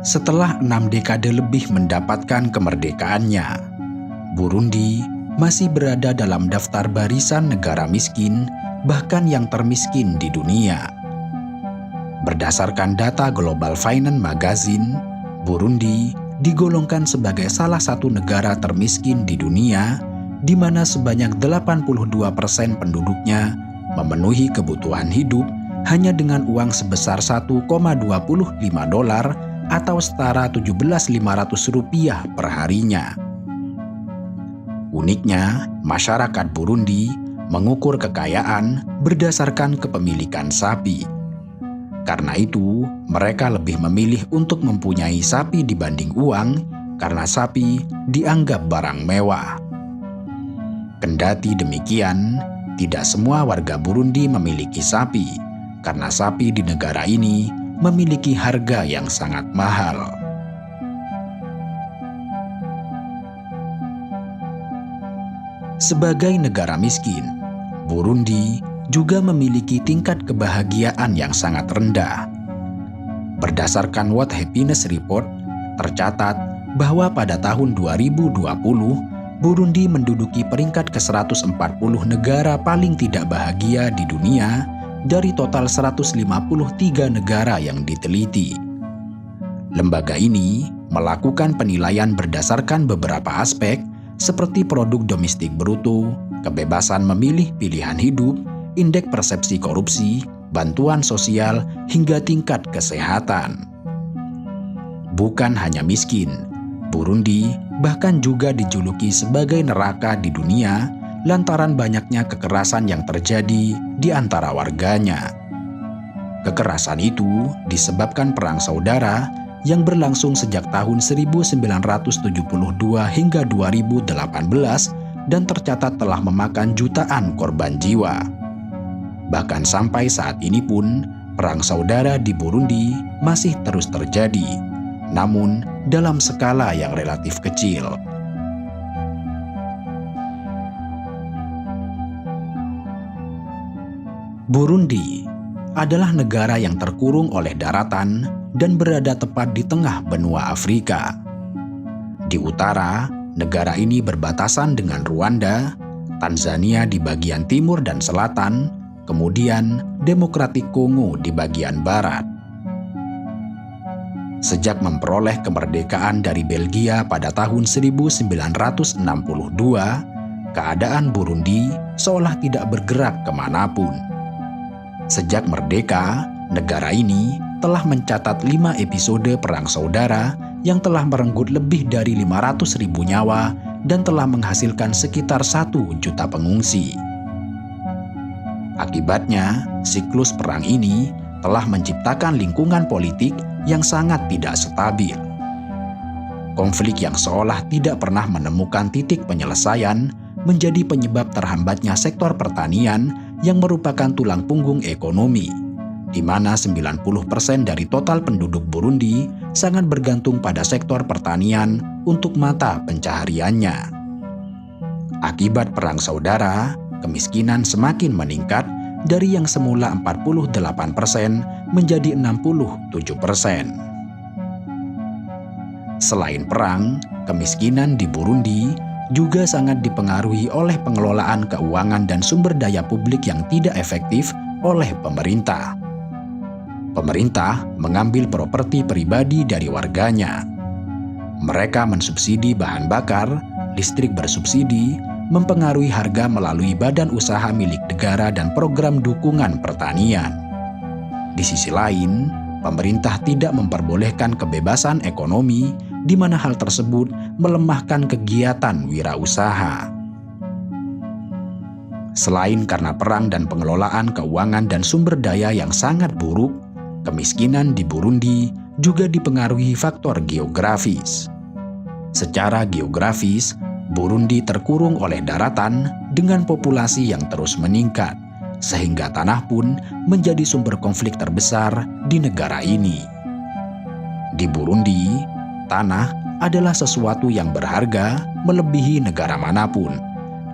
Setelah 6 dekade lebih mendapatkan kemerdekaannya, Burundi masih berada dalam daftar barisan negara miskin, bahkan yang termiskin di dunia. Berdasarkan data Global Finance Magazine, Burundi digolongkan sebagai salah satu negara termiskin di dunia, di mana sebanyak 82% penduduknya memenuhi kebutuhan hidup hanya dengan uang sebesar 1,25 dolar atau setara 17.500 rupiah per harinya. Uniknya, masyarakat Burundi mengukur kekayaan berdasarkan kepemilikan sapi. Karena itu, mereka lebih memilih untuk mempunyai sapi dibanding uang karena sapi dianggap barang mewah. Kendati demikian, tidak semua warga Burundi memiliki sapi, karena sapi di negara ini memiliki harga yang sangat mahal. Sebagai negara miskin, Burundi juga memiliki tingkat kebahagiaan yang sangat rendah. Berdasarkan World Happiness Report, tercatat bahwa pada tahun 2020, Burundi menduduki peringkat ke-140 negara paling tidak bahagia di dunia dari total 153 negara yang diteliti. Lembaga ini melakukan penilaian berdasarkan beberapa aspek seperti produk domestik bruto, kebebasan memilih pilihan hidup, indeks persepsi korupsi, bantuan sosial, hingga tingkat kesehatan. Bukan hanya miskin, Burundi bahkan juga dijuluki sebagai neraka di dunia lantaran banyaknya kekerasan yang terjadi di antara warganya. Kekerasan itu disebabkan perang saudara yang berlangsung sejak tahun 1972 hingga 2018 dan tercatat telah memakan jutaan korban jiwa. Bahkan sampai saat ini pun, perang saudara di Burundi masih terus terjadi, namun dalam skala yang relatif kecil. Burundi adalah negara yang terkurung oleh daratan dan berada tepat di tengah benua Afrika. Di utara, negara ini berbatasan dengan Rwanda, Tanzania di bagian timur dan selatan, kemudian Demokratik Kongo di bagian barat. Sejak memperoleh kemerdekaan dari Belgia pada tahun 1962, keadaan Burundi seolah tidak bergerak kemanapun. Sejak merdeka, negara ini telah mencatat 5 episode perang saudara yang telah merenggut lebih dari 500.000 nyawa dan telah menghasilkan sekitar 1 juta pengungsi. Akibatnya, siklus perang ini telah menciptakan lingkungan politik yang sangat tidak stabil. Konflik yang seolah tidak pernah menemukan titik penyelesaian menjadi penyebab terhambatnya sektor pertanian yang merupakan tulang punggung ekonomi, di mana 90% dari total penduduk Burundi sangat bergantung pada sektor pertanian untuk mata pencahariannya. Akibat perang saudara, kemiskinan semakin meningkat dari yang semula 48% menjadi 67%. Selain perang, kemiskinan di Burundi juga sangat dipengaruhi oleh pengelolaan keuangan dan sumber daya publik yang tidak efektif oleh pemerintah. Pemerintah mengambil properti pribadi dari warganya. Mereka mensubsidi bahan bakar, listrik bersubsidi, mempengaruhi harga melalui badan usaha milik negara dan program dukungan pertanian. Di sisi lain, pemerintah tidak memperbolehkan kebebasan ekonomi, di mana hal tersebut melemahkan kegiatan wirausaha. Selain karena perang dan pengelolaan keuangan dan sumber daya yang sangat buruk, kemiskinan di Burundi juga dipengaruhi faktor geografis. Secara geografis, Burundi terkurung oleh daratan dengan populasi yang terus meningkat, sehingga tanah pun menjadi sumber konflik terbesar di negara ini. Di Burundi, tanah adalah sesuatu yang berharga melebihi negara manapun,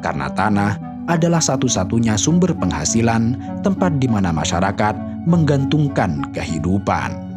karena tanah adalah satu-satunya sumber penghasilan tempat di mana masyarakat menggantungkan kehidupan.